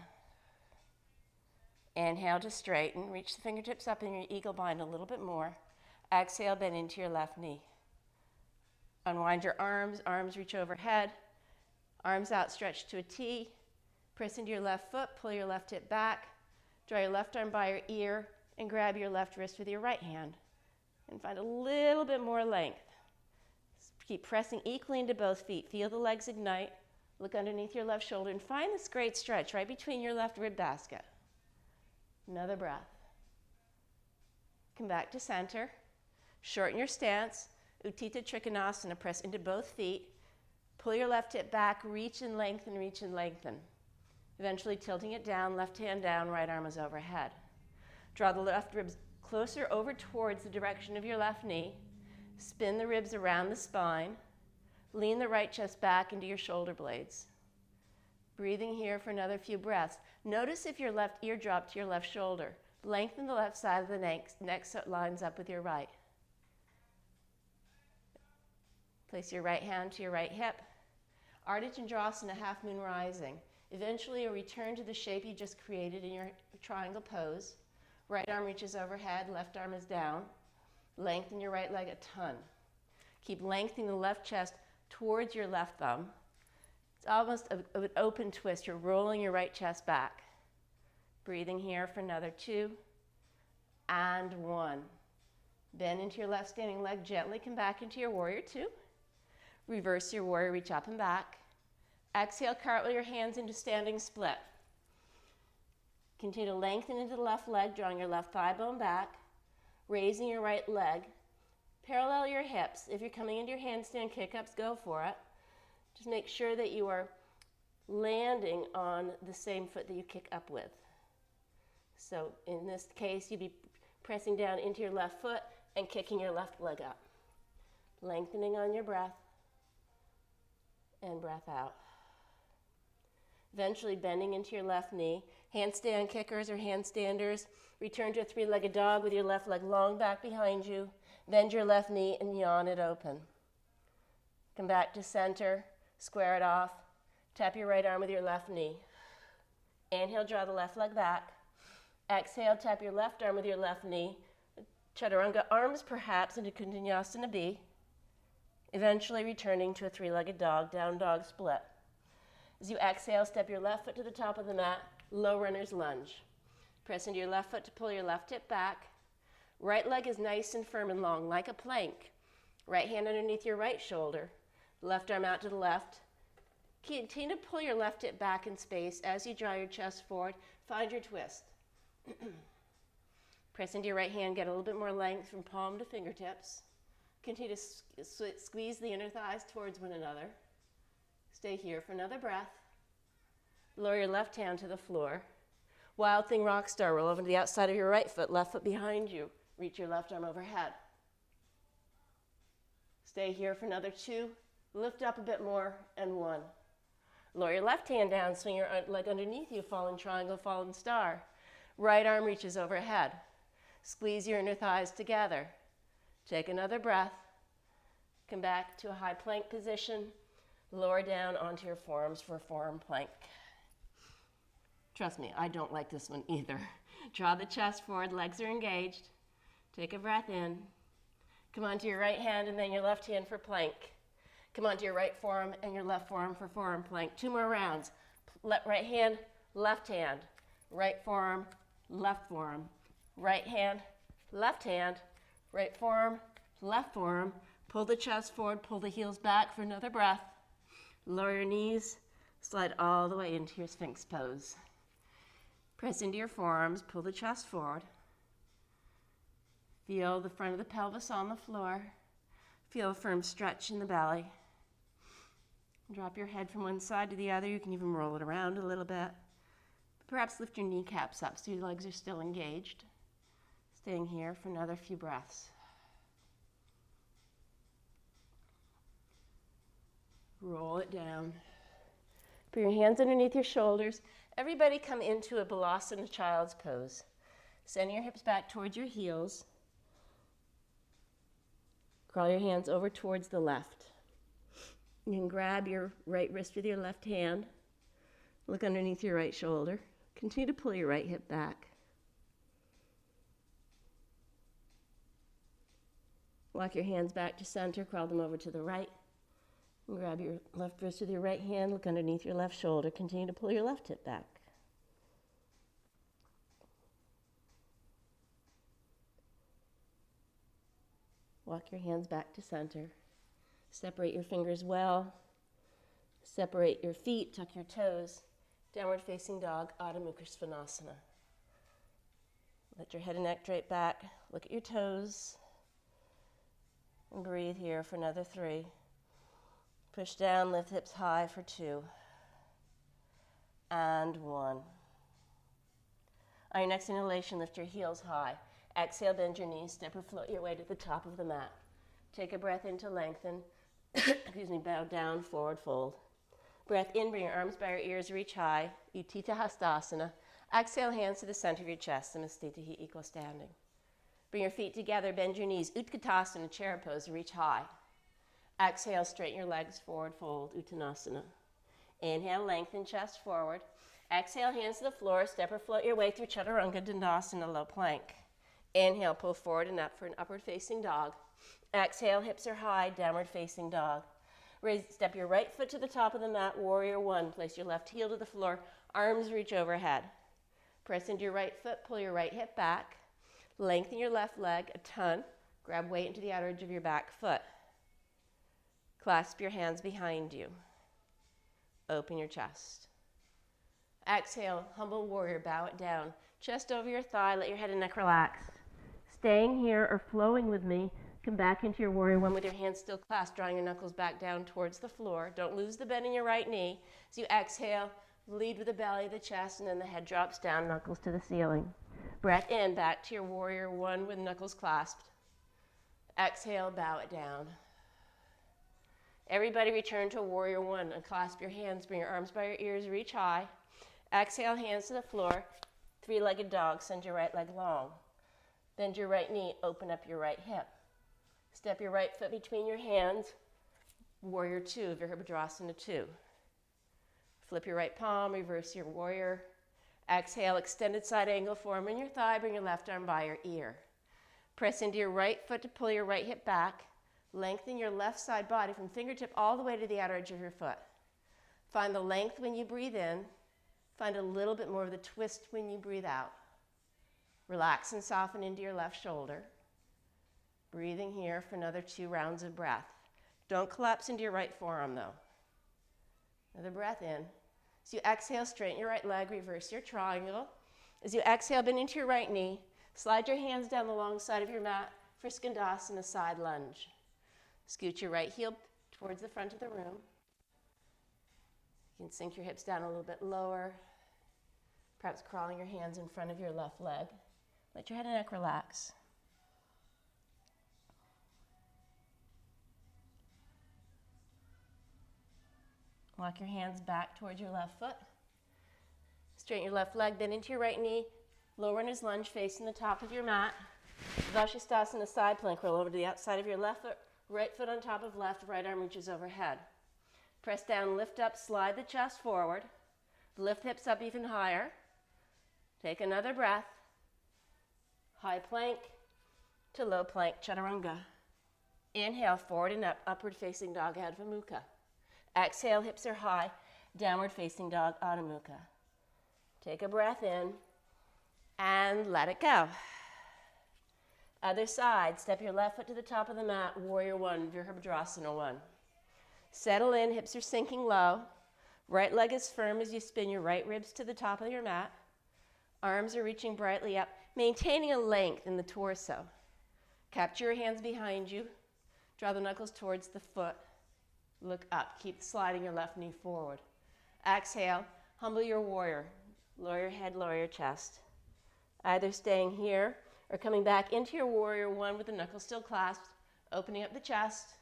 S1: Inhale to straighten, reach the fingertips up in your eagle bind a little bit more. Exhale, bend into your left knee. Unwind your arms, arms reach overhead. Arms outstretched to a T. Press into your left foot, pull your left hip back. Draw your left arm by your ear and grab your left wrist with your right hand. And find a little bit more length. Keep pressing equally into both feet. Feel the legs ignite. Look underneath your left shoulder and find this great stretch right between your left rib basket. Another breath. Come back to center. Shorten your stance. Utthita Trikonasana. Press into both feet. Pull your left hip back. Reach and lengthen, reach and lengthen. Eventually tilting it down, left hand down, right arm is overhead. Draw the left ribs closer over towards the direction of your left knee. Spin the ribs around the spine. Lean the right chest back into your shoulder blades. Breathing here for another few breaths. Notice if your left ear dropped to your left shoulder. Lengthen the left side of the neck so it lines up with your right. Place your right hand to your right hip. Ardha Chandrasana, half moon rising. Eventually you'll return to the shape you just created in your triangle pose. Right arm reaches overhead, left arm is down. Lengthen your right leg a ton. Keep lengthening the left chest towards your left thumb. It's almost an open twist. You're rolling your right chest back. Breathing here for another 2 and 1. Bend into your left standing leg. Gently come back into your warrior 2. Reverse your warrior, reach up and back. Exhale, cartwheel your hands into standing split. Continue to lengthen into the left leg, drawing your left thigh bone back. Raising your right leg. Parallel your hips. If you're coming into your handstand kick-ups, go for it. Just make sure that you are landing on the same foot that you kick up with. So in this case, you'd be pressing down into your left foot and kicking your left leg up. Lengthening on your breath and breath out. Eventually bending into your left knee. Handstand kickers or handstanders. Return to a three-legged dog with your left leg long back behind you. Bend your left knee and yawn it open. Come back to center, square it off. Tap your right arm with your left knee. Inhale, draw the left leg back. Exhale, tap your left arm with your left knee. Chaturanga arms perhaps into Kontinyasana B. Eventually returning to a three-legged dog, down dog split. As you exhale, step your left foot to the top of the mat, low runner's lunge. Press into your left foot to pull your left hip back. Right leg is nice and firm and long, like a plank. Right hand underneath your right shoulder. Left arm out to the left. Continue to pull your left hip back in space as you draw your chest forward. Find your twist. Press into your right hand, get a little bit more length from palm to fingertips. Continue to squeeze the inner thighs towards one another. Stay here for another breath. Lower your left hand to the floor. Wild Thing Rock Star, roll over to the outside of your right foot, left foot behind you. Reach your left arm overhead. Stay here for another 2. Lift up a bit more, and 1. Lower your left hand down, swing your leg underneath you, fallen triangle, fallen star. Right arm reaches overhead. Squeeze your inner thighs together. Take another breath. Come back to a high plank position. Lower down onto your forearms for a forearm plank. Trust me, I don't like this one either. Draw the chest forward, legs are engaged. Take a breath in. Come onto your right hand and then your left hand for plank. Come onto your right forearm and your left forearm for forearm plank. 2 more rounds. Right hand, left hand. Right forearm, left forearm. Right hand, left hand. Right forearm, left forearm. Pull the chest forward, pull the heels back for another breath. Lower your knees, slide all the way into your Sphinx pose. Press into your forearms, pull the chest forward. Feel the front of the pelvis on the floor. Feel a firm stretch in the belly. Drop your head from one side to the other. You can even roll it around a little bit. Perhaps lift your kneecaps up so your legs are still engaged. Staying here for another few breaths. Roll it down. Put your hands underneath your shoulders. Everybody come into a Balasana child's pose. Send your hips back towards your heels. Crawl your hands over towards the left. You can grab your right wrist with your left hand. Look underneath your right shoulder. Continue to pull your right hip back. Walk your hands back to center, crawl them over to the right. And grab your left wrist with your right hand, look underneath your left shoulder. Continue to pull your left hip back. Walk your hands back to center. Separate your fingers well. Separate your feet, tuck your toes. Downward facing dog, Adho Mukha Svanasana. Let your head and neck drape back. Look at your toes. And breathe here for another 3. Push down, lift hips high for 2. And 1. On your next inhalation, lift your heels high. Exhale, bend your knees, step or float your way to the top of the mat. Take a breath in to lengthen. Bow down, forward fold. Breath in, bring your arms by your ears, reach high. Utthita Hastasana. Exhale, hands to the center of your chest, Samastita Hi, equal standing. Bring your feet together, bend your knees, Utkatasana, chair pose, reach high. Exhale, straighten your legs forward, fold, Uttanasana. Inhale, lengthen chest forward. Exhale, hands to the floor, step or float your way through Chaturanga Dandasana, low plank. Inhale, pull forward and up for an upward facing dog. Exhale, hips are high, downward facing dog. Step your right foot to the top of the mat, warrior one. Place your left heel to the floor, arms reach overhead. Press into your right foot, pull your right hip back. Lengthen your left leg a ton. Grab weight into the outer edge of your back foot. Clasp your hands behind you. Open your chest. Exhale, humble warrior, bow it down. Chest over your thigh, let your head and neck relax. Staying here or flowing with me, come back into your warrior one with your hands still clasped, drawing your knuckles back down towards the floor. Don't lose the bend in your right knee. As you exhale, lead with the belly, the chest, and then the head drops down, knuckles to the ceiling. Breath in, back to your warrior one with knuckles clasped. Exhale, bow it down. Everybody return to warrior one. Unclasp your hands, bring your arms by your ears, reach high. Exhale, hands to the floor. Three-legged dog, send your right leg long. Bend your right knee, open up your right hip. Step your right foot between your hands, warrior two, Virabhadrasana 2. Flip your right palm, reverse your warrior. Exhale, extended side angle form in your thigh, bring your left arm by your ear. Press into your right foot to pull your right hip back. Lengthen your left side body from fingertip all the way to the outer edge of your foot. Find the length when you breathe in. Find a little bit more of the twist when you breathe out. Relax and soften into your left shoulder. Breathing here for another 2 rounds of breath. Don't collapse into your right forearm though. Another breath in. As you exhale, straighten your right leg, reverse your triangle. As you exhale, bend into your right knee. Slide your hands down the long side of your mat for Skandasana, side lunge. Scoot your right heel towards the front of the room. You can sink your hips down a little bit lower, perhaps crawling your hands in front of your left leg. Let your head and neck relax. Walk your hands back towards your left foot. Straighten your left leg, bend into your right knee. Low runner's lunge facing the top of your mat. Vashisthasana, side plank. Roll over to the outside of your left foot. Right foot on top of left, right arm reaches overhead. Press down, lift up, slide the chest forward. Lift hips up even higher. Take another breath. High plank to low plank, Chaturanga. Inhale, forward and up, upward facing dog, Adho Mukha. Exhale, hips are high, downward facing dog, Adho Mukha. Take a breath in and let it go. Other side, step your left foot to the top of the mat, warrior one, Virabhadrasana 1. Settle in, hips are sinking low. Right leg is firm as you spin your right ribs to the top of your mat. Arms are reaching brightly up, maintaining a length in the torso. Capture your hands behind you. Draw the knuckles towards the foot. Look up. Keep sliding your left knee forward. Exhale, humble your warrior. Lower your head, lower your chest. Either staying here or coming back into your warrior one with the knuckles still clasped, opening up the chest.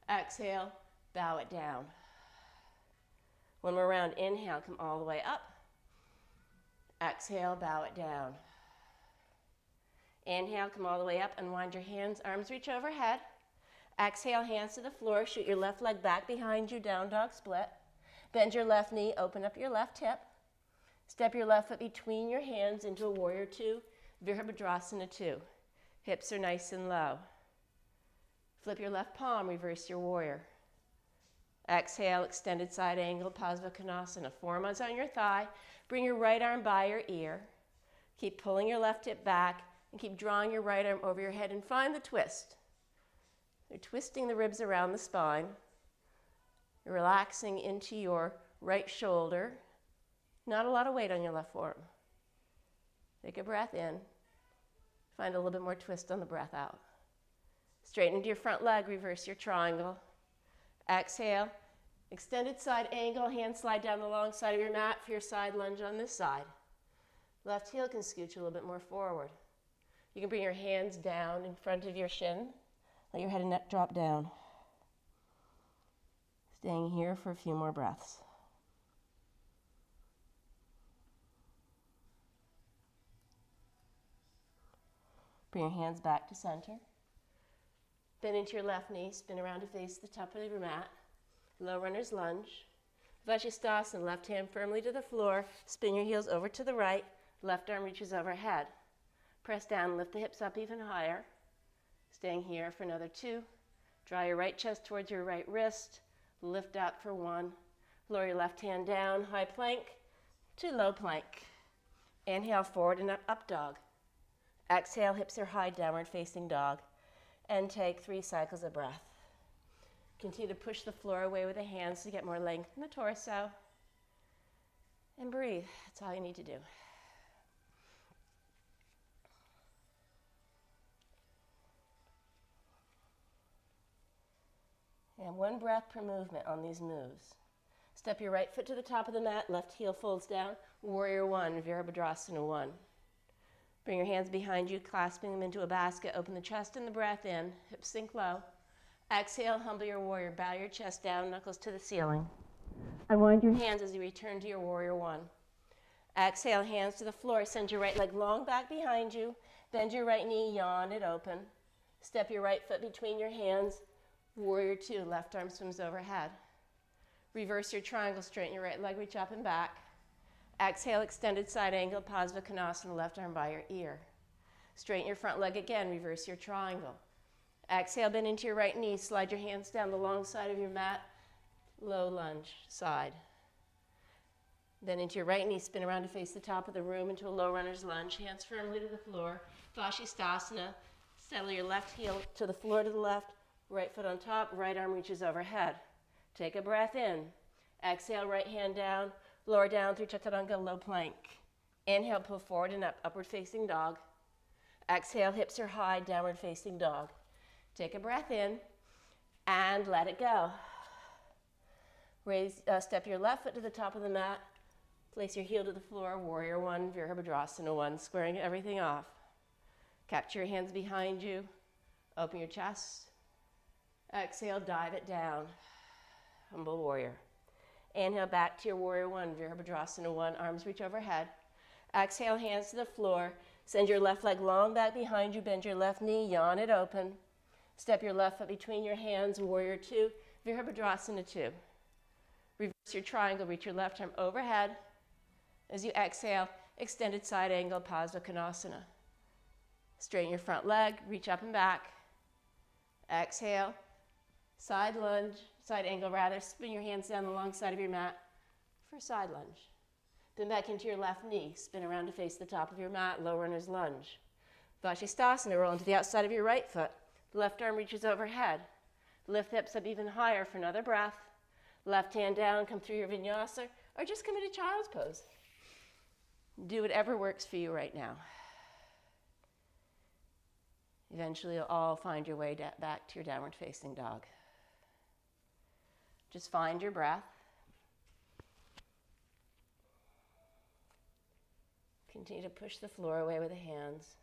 S1: Exhale, bow it down. One more round. Inhale, come all the way up. Exhale, bow it down. Inhale, come all the way up, unwind your hands, arms reach overhead. Exhale, hands to the floor, shoot your left leg back behind you, down dog split. Bend your left knee, open up your left hip. Step your left foot between your hands into a warrior two, Virabhadrasana 2. Hips are nice and low. Flip your left palm, reverse your warrior. Exhale, extended side angle, Pasvakonasana. Forearms on your thigh. Bring your right arm by your ear. Keep pulling your left hip back and keep drawing your right arm over your head and find the twist. You're twisting the ribs around the spine. You're relaxing into your right shoulder. Not a lot of weight on your left forearm. Take a breath in. Find a little bit more twist on the breath out. Straighten into your front leg, reverse your triangle. Exhale, extended side angle, hands slide down the long side of your mat for your side lunge on this side. Left heel can scooch a little bit more forward. You can bring your hands down in front of your shin. Let your head and neck drop down. Staying here for a few more breaths. Bring your hands back to center. Bend into your left knee, spin around to face the top of your mat. Low runner's lunge. Vashisthasana, left hand firmly to the floor. Spin your heels over to the right. Left arm reaches overhead. Press down, lift the hips up even higher. Staying here for another 2. Draw your right chest towards your right wrist. Lift up for 1. Lower your left hand down, high plank to low plank. Inhale, forward and up dog. Exhale, hips are high, downward facing dog. And take 3 cycles of breath. Continue to push the floor away with the hands to get more length in the torso. And breathe. That's all you need to do. And 1 breath per movement on these moves. Step your right foot to the top of the mat, left heel folds down. Warrior 1, Virabhadrasana 1. Bring your hands behind you, clasping them into a basket. Open the chest and the breath in. Hips sink low. Exhale, humble your warrior. Bow your chest down, knuckles to the ceiling. Unwind your hands as you return to your warrior 1. Exhale, hands to the floor. Send your right leg long back behind you. Bend your right knee, yawn it open. Step your right foot between your hands. Warrior 2, left arm swims overhead. Reverse your triangle, straighten your right leg, reach up and back. Exhale, extended side angle, Padma Konasana, left arm by your ear. Straighten your front leg again, reverse your triangle. Exhale, bend into your right knee, slide your hands down the long side of your mat, low lunge, side. Then into your right knee, spin around to face the top of the room into a low runner's lunge, hands firmly to the floor. Vashisthasana, settle your left heel to the floor to the left, right foot on top, right arm reaches overhead. Take a breath in. Exhale, right hand down, lower down through Chaturanga, low plank. Inhale, pull forward and up, upward facing dog. Exhale, hips are high, downward facing dog. Take a breath in and let it go. Step your left foot to the top of the mat. Place your heel to the floor, Warrior 1, Virabhadrasana 1, squaring everything off. Capture your hands behind you. Open your chest. Exhale, dive it down. Humble warrior. Inhale, back to your warrior 1, Virabhadrasana 1, arms reach overhead. Exhale, hands to the floor. Send your left leg long back behind you, bend your left knee, yawn it open. Step your left foot between your hands, warrior 2, Virabhadrasana 2. Reverse your triangle, reach your left arm overhead. As you exhale, extended side angle, Padma Konasana. Straighten your front leg, reach up and back. Exhale, side lunge, side angle rather, spin your hands down the long side of your mat for side lunge. Then back into your left knee, spin around to face the top of your mat, low runner's lunge. Vashisthasana, roll into the outside of your right foot. The left arm reaches overhead. Lift hips up even higher for another breath. Left hand down, come through your vinyasa, or just come into child's pose. Do whatever works for you right now. Eventually, you'll all find your way back to your downward facing dog. Just find your breath. Continue to push the floor away with the hands.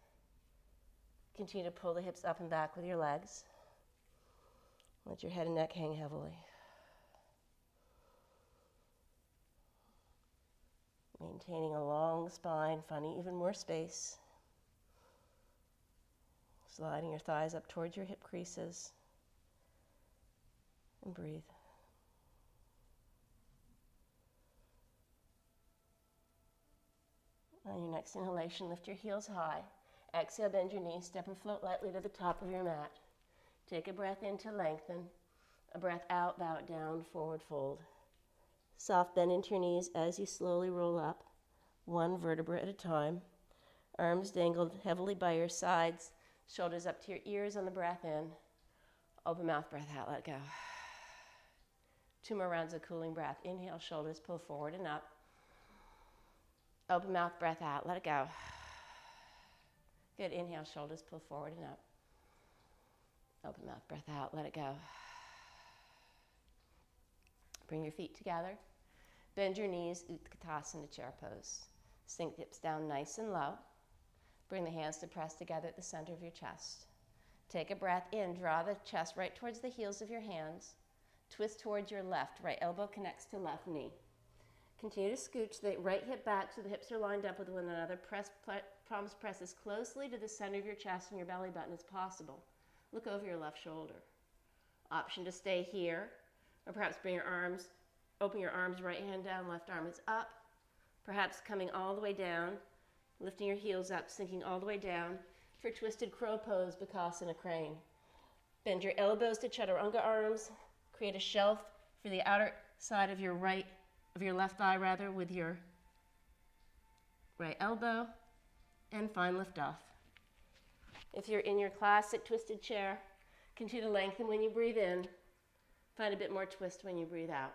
S1: Continue to pull the hips up and back with your legs. Let your head and neck hang heavily. Maintaining a long spine, finding even more space. Sliding your thighs up towards your hip creases. And breathe. On your next inhalation, lift your heels high. Exhale, bend your knees, step and float lightly to the top of your mat. Take a breath in to lengthen. A breath out, bow it down, forward fold. Soft bend into your knees as you slowly roll up, one vertebra at a time. Arms dangled heavily by your sides, shoulders up to your ears on the breath in. Open mouth, breath out, let go. 2 more rounds of cooling breath. Inhale, shoulders pull forward and up. Open mouth, breath out, let it go. Good, inhale, shoulders pull forward and up. Open mouth, breath out, let it go. Bring your feet together. Bend your knees, Utkatasana chair pose. Sink the hips down nice and low. Bring the hands to press together at the center of your chest. Take a breath in, draw the chest right towards the heels of your hands. Twist towards your left, right elbow connects to left knee. Continue to scooch the right hip back so the hips are lined up with one another. Press palms press as closely to the center of your chest and your belly button as possible. Look over your left shoulder. Option to stay here, or perhaps bring your arms, open your arms, right hand down, left arm is up. Perhaps coming all the way down, lifting your heels up, sinking all the way down for twisted crow pose, Bakasana crane. Bend your elbows to chaturanga arms. Create a shelf for the outer side of your left thigh rather, with your right elbow, and find lift off. If you're in your classic twisted chair, continue to lengthen when you breathe in. Find a bit more twist when you breathe out.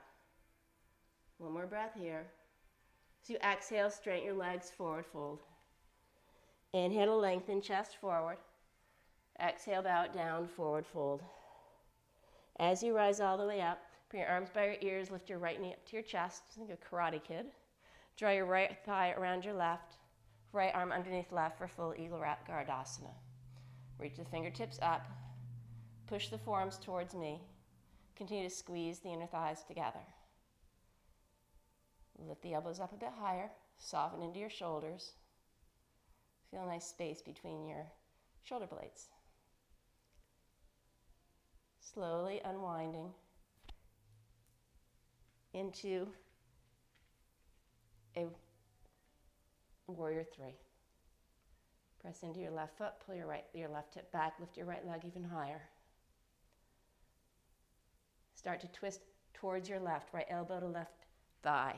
S1: One more breath here. As you exhale, straighten your legs, forward fold. Inhale to lengthen, chest forward. Exhale, bow it down, forward fold. As you rise all the way up, bring your arms by your ears, lift your right knee up to your chest, like a Karate Kid. Draw your right thigh around your left, right arm underneath left for full Eagle Wrap Gardasana. Reach the fingertips up, push the forearms towards me. Continue to squeeze the inner thighs together. Lift the elbows up a bit higher, soften into your shoulders. Feel a nice space between your shoulder blades. Slowly unwinding into a warrior three. Press into your left foot, pull your left hip back, lift your right leg even higher. Start to twist towards your left, right elbow to left thigh.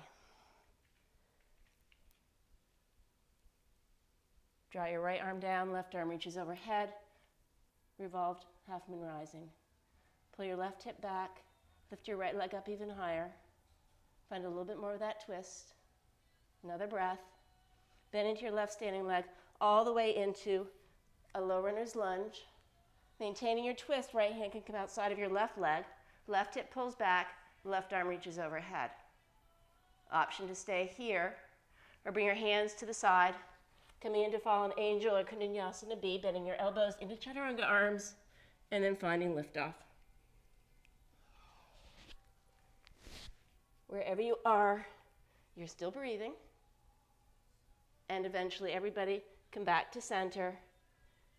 S1: Draw your right arm down, left arm reaches overhead, revolved half moon rising. Pull your left hip back, lift your right leg up even higher. Find a little bit more of that twist. Another breath. Bend into your left standing leg all the way into a low runner's lunge. Maintaining your twist, right hand can come outside of your left leg. Left hip pulls back, left arm reaches overhead. Option to stay here, or bring your hands to the side, coming into fallen angel or Kundalini B, bending your elbows into chaturanga arms, and then finding liftoff. Wherever you are, you're still breathing. And eventually everybody come back to center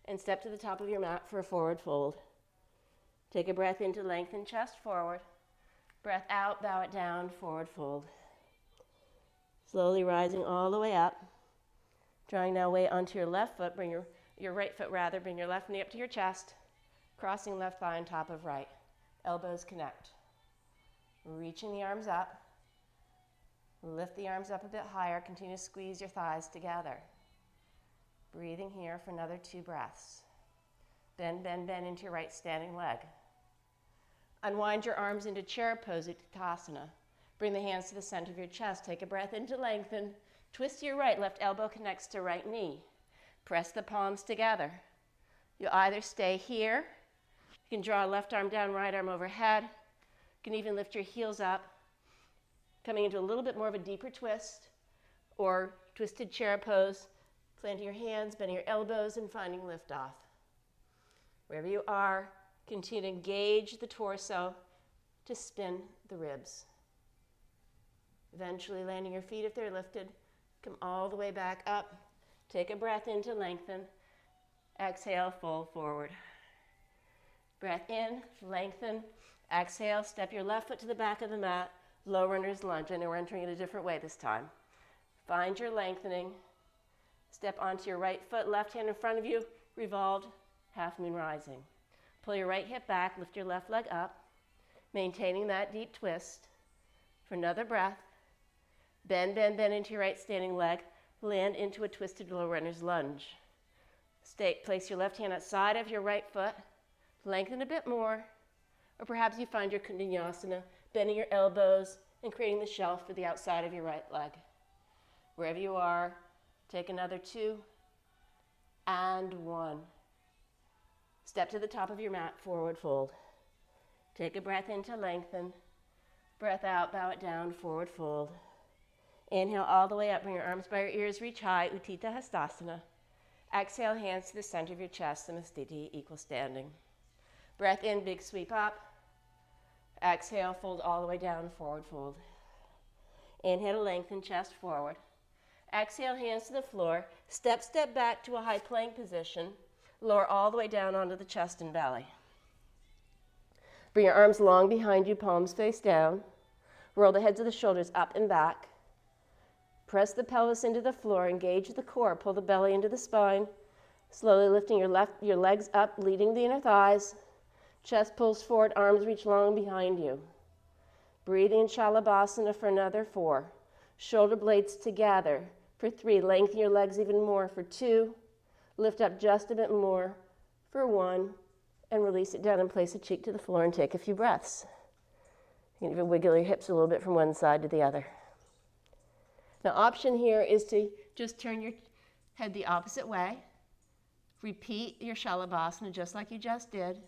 S1: and step to the top of your mat for a forward fold. Take a breath in to lengthen chest forward. Breath out, bow it down, forward fold. Slowly rising all the way up. Drawing now weight onto your left foot, bring your right foot rather, bring your left knee up to your chest, crossing left thigh on top of right. Elbows connect. Reaching the arms up. Lift the arms up a bit higher, continue to squeeze your thighs together. Breathing here for another 2 breaths. Bend, bend, bend into your right standing leg. Unwind your arms into chair pose, Uttanasana. Bring the hands to the center of your chest. Take a breath in to lengthen. Twist to your right, left elbow connects to right knee. Press the palms together. You'll either stay here, you can draw left arm down, right arm overhead. You can even lift your heels up, coming into a little bit more of a deeper twist, or twisted chair pose, planting your hands, bending your elbows, and finding liftoff. Wherever you are, continue to engage the torso to spin the ribs. Eventually landing your feet if they're lifted. Come all the way back up. Take a breath in to lengthen. Exhale, fold forward. Breath in, lengthen. Exhale, step your left foot to the back of the mat. Low runner's lunge. I know we're entering it a different way this time. Find your lengthening. Step onto your right foot, left hand in front of you, revolved, half moon rising. Pull your right hip back, lift your left leg up, maintaining that deep twist. For another breath. Bend, bend, bend into your right standing leg. Land into a twisted low runner's lunge. Place your left hand outside of your right foot. Lengthen a bit more. Or perhaps you find your Kundalini, bending your elbows and creating the shelf for the outside of your right leg. Wherever you are, take another 2 and 1. Step to the top of your mat, forward fold. Take a breath in to lengthen. Breath out, bow it down, forward fold. Inhale all the way up, bring your arms by your ears, reach high, Utthita Hastasana. Exhale, hands to the center of your chest, Samastiti, equal standing. Breath in, big sweep up. Exhale, fold all the way down, forward fold. Inhale to lengthen, chest forward. Exhale, hands to the floor. Step back to a high plank position. Lower all the way down onto the chest and belly. Bring your arms long behind you, palms face down. Roll the heads of the shoulders up and back. Press the pelvis into the floor, engage the core, pull the belly into the spine. Slowly lifting your legs up, leading the inner thighs. Chest pulls forward, arms reach long behind you. Breathing in Shalabhasana for another 4. Shoulder blades together for 3. Lengthen your legs even more for 2. Lift up just a bit more for 1. And release it down and place a cheek to the floor and take a few breaths. You can even wiggle your hips a little bit from one side to the other. Now, option here is to just turn your head the opposite way. Repeat your Shalabhasana just like you just did.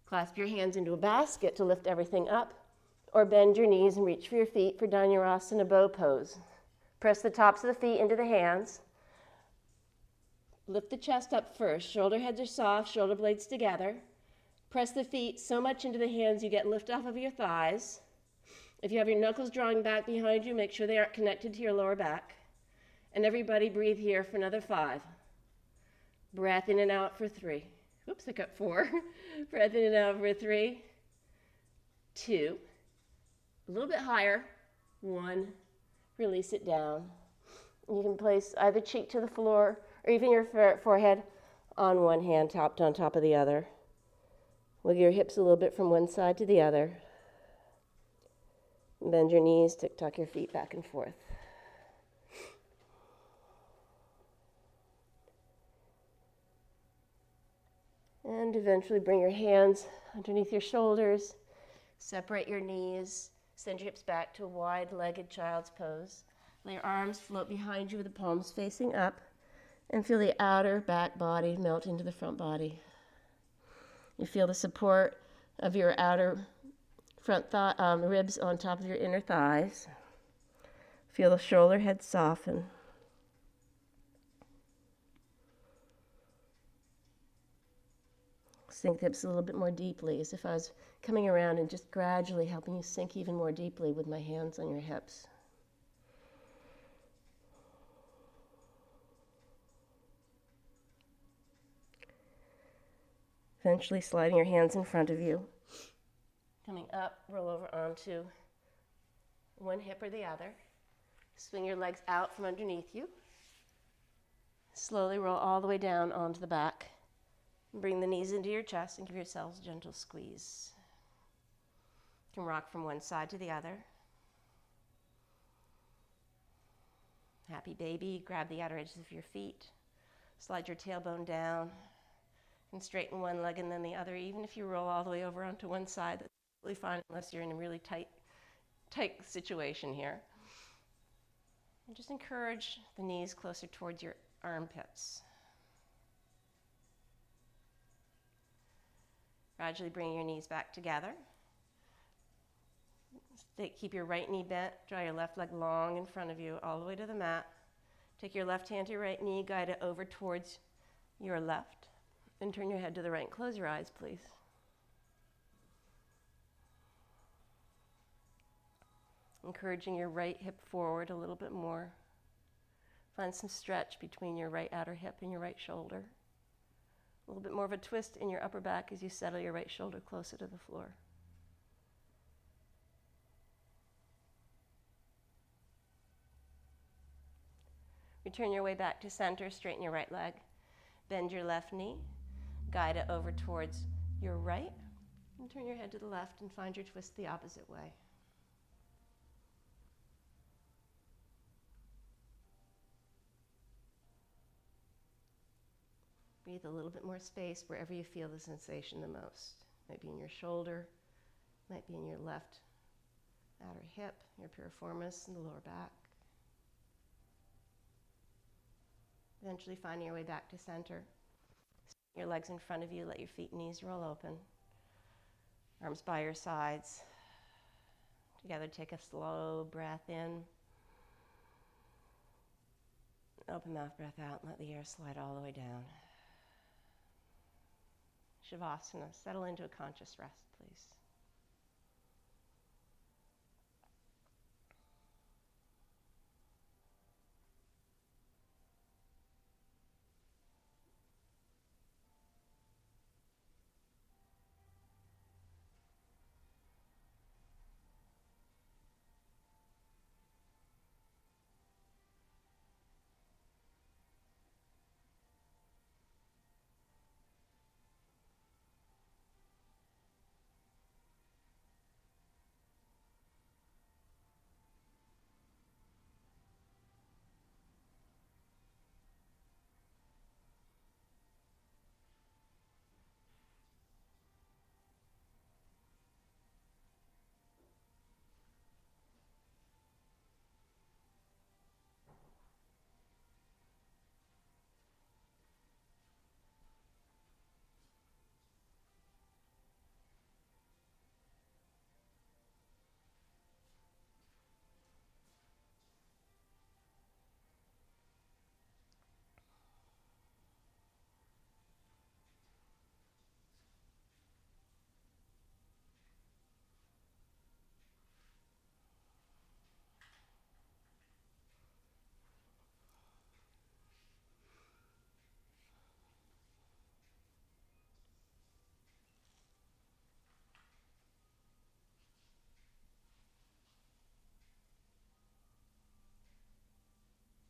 S1: Clasp your hands into a basket to lift everything up, or bend your knees and reach for your feet for Dhanurasana bow pose. Press the tops of the feet into the hands. Lift the chest up first. Shoulder heads are soft, shoulder blades together. Press the feet so much into the hands you get lift off of your thighs. If you have your knuckles drawing back behind you, make sure they aren't connected to your lower back. And everybody breathe here for another 5. Breath in and out for 3. Oops, I got 4. Breath in and out for 3, 2. A little bit higher. 1. Release it down. You can place either cheek to the floor or even your forehead on one hand, topped on top of the other. Wiggle your hips a little bit from one side to the other. Bend your knees, tuck your feet back and forth. And eventually bring your hands underneath your shoulders. Separate your knees. Send your hips back to a wide-legged child's pose. Let your arms float behind you with the palms facing up. And feel the outer back body melt into the front body. You feel the support of your outer front ribs on top of your inner thighs. Feel the shoulder head soften. Sink the hips a little bit more deeply, as if I was coming around and just gradually helping you sink even more deeply with my hands on your hips. Eventually sliding your hands in front of you. Coming up, roll over onto one hip or the other. Swing your legs out from underneath you. Slowly roll all the way down onto the back. Bring the knees into your chest and give yourselves a gentle squeeze. You can rock from one side to the other. Happy baby, grab the outer edges of your feet. Slide your tailbone down. And straighten one leg and then the other. Even if you roll all the way over onto one side, that's totally fine unless you're in a really tight situation here. And just encourage the knees closer towards your armpits. Gradually bring your knees back together. Keep your right knee bent. Draw your left leg long in front of you all the way to the mat. Take your left hand to your right knee, guide it over towards your left. Then turn your head to the right and close your eyes, please. Encouraging your right hip forward a little bit more. Find some stretch between your right outer hip and your right shoulder. A little bit more of a twist in your upper back as you settle your right shoulder closer to the floor. Return your way back to center, straighten your right leg. Bend your left knee. Guide it over towards your right, and turn your head to the left and find your twist the opposite way. Breathe a little bit more space wherever you feel the sensation the most. Might be in your shoulder, might be in your left outer hip, your piriformis, and the lower back. Eventually finding your way back to center. Your legs in front of you, let your feet and knees roll open. Arms by your sides. Together, take a slow breath in. Open mouth breath out and let the air slide all the way down. Shavasana, settle into a conscious rest, please.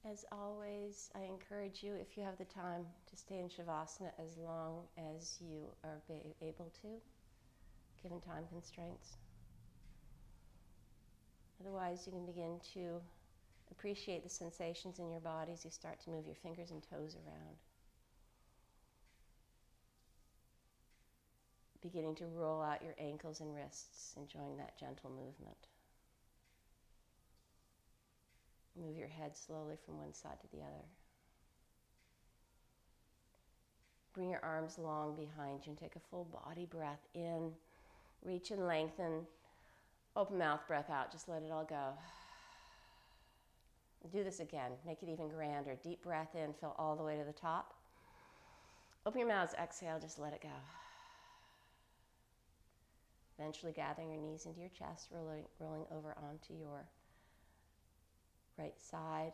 S1: As always, I encourage you, if you have the time, to stay in Shavasana as long as you are able to, given time constraints. Otherwise, you can begin to appreciate the sensations in your body as you start to move your fingers and toes around. Beginning to roll out your ankles and wrists, enjoying that gentle movement. Move your head slowly from one side to the other. Bring your arms long behind you and take a full body breath in. Reach and lengthen. Open mouth breath out. Just let it all go. Do this again. Make it even grander. Deep breath in. Fill all the way to the top. Open your mouths. Exhale. Just let it go. Eventually gathering your knees into your chest, rolling over onto your right side,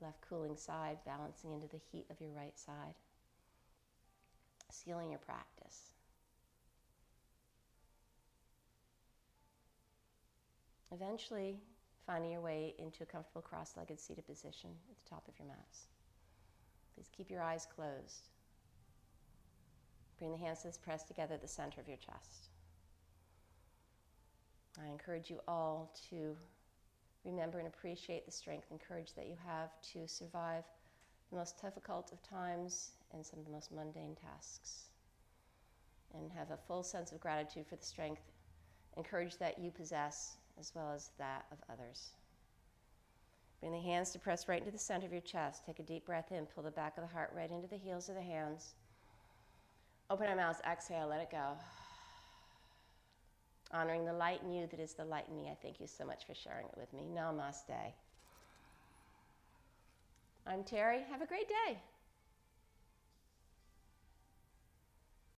S1: your left cooling side, balancing into the heat of your right side. Sealing your practice. Eventually finding your way into a comfortable cross-legged seated position at the top of your mats. Please keep your eyes closed. Bring the hands pressed together at the center of your chest. I encourage you all to remember and appreciate the strength and courage that you have to survive the most difficult of times and some of the most mundane tasks. And have a full sense of gratitude for the strength and courage that you possess, as well as that of others. Bring the hands to press right into the center of your chest. Take a deep breath in. Pull the back of the heart right into the heels of the hands. Open our mouths. Exhale. Let it go. Honoring the light in you that is the light in me, I thank you so much for sharing it with me. Namaste. I'm Teri. Have a great day.